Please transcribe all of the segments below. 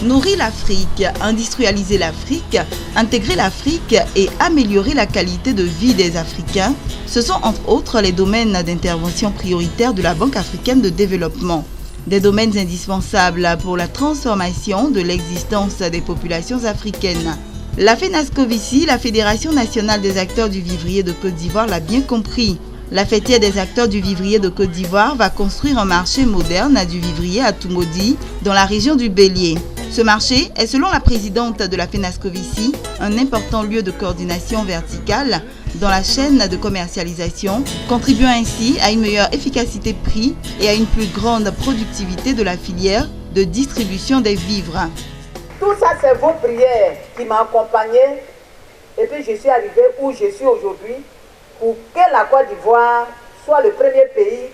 Nourrir l'Afrique, industrialiser l'Afrique, intégrer l'Afrique et améliorer la qualité de vie des Africains, ce sont entre autres les domaines d'intervention prioritaires de la Banque africaine de développement. Des domaines indispensables pour la transformation de l'existence des populations africaines. La FENASCOVICI, la Fédération nationale des acteurs du vivrier de Côte d'Ivoire, l'a bien compris. La fêtière des acteurs du vivrier de Côte d'Ivoire va construire un marché moderne du vivrier à Toumodi, dans la région du Bélier. Ce marché est, selon la présidente de la FENASCOVICI, un important lieu de coordination verticale dans la chaîne de commercialisation, contribuant ainsi à une meilleure efficacité prix et à une plus grande productivité de la filière de distribution des vivres. Tout ça, c'est vos prières qui m'ont accompagné et puis je suis arrivé où je suis aujourd'hui pour que la Côte d'Ivoire soit le premier pays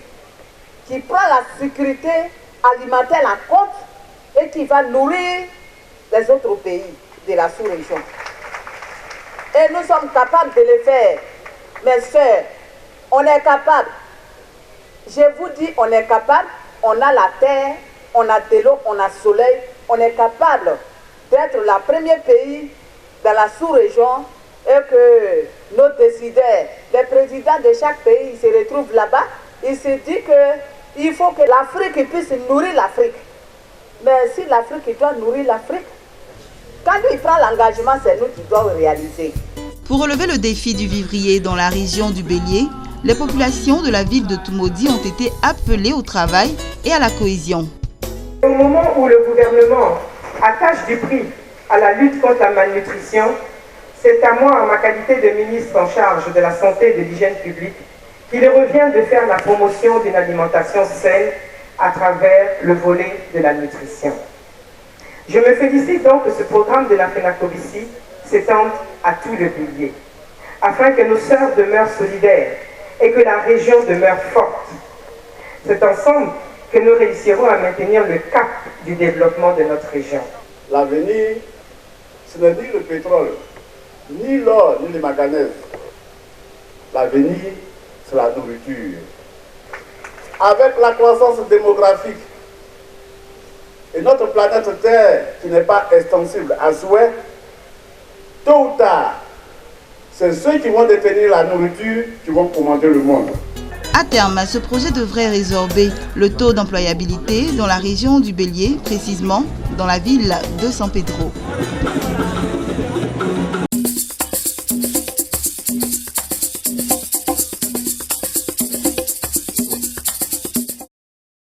qui prend la sécurité alimentaire en compte et qui va nourrir les autres pays de la sous-région. Et nous sommes capables de le faire. Mes soeurs, on est capable. Je vous dis, on est capable. On a la terre, on a de l'eau, on a le soleil. On est capable d'être le premier pays dans la sous-région et que nos décideurs, les présidents de chaque pays se retrouvent là-bas. Ils se disent qu'il faut que l'Afrique puisse nourrir l'Afrique. Mais si l'Afrique doit nourrir l'Afrique, quand il prend l'engagement, c'est nous qui devons réaliser. Pour relever le défi du vivrier dans la région du Bélier, les populations de la ville de Toumodi ont été appelées au travail et à la cohésion. Au moment où le gouvernement attache du prix à la lutte contre la malnutrition, c'est à moi, en ma qualité de ministre en charge de la santé et de l'hygiène publique, qu'il revient de faire la promotion d'une alimentation saine à travers le volet de la nutrition. Je me félicite donc que ce programme de la FENASCOVICI s'étende à tout le Bélier, afin que nos sœurs demeurent solidaires et que la région demeure forte. C'est ensemble que nous réussirons à maintenir le cap du développement de notre région. L'avenir, ce n'est ni le pétrole, ni l'or, ni les manganèses. L'avenir, c'est la nourriture. Avec la croissance démographique et notre planète Terre qui n'est pas extensible à souhait, tôt ou tard, c'est ceux qui vont détenir la nourriture qui vont commander le monde. À terme, ce projet devrait résorber le taux d'employabilité dans la région du Bélier, précisément dans la ville de San Pedro.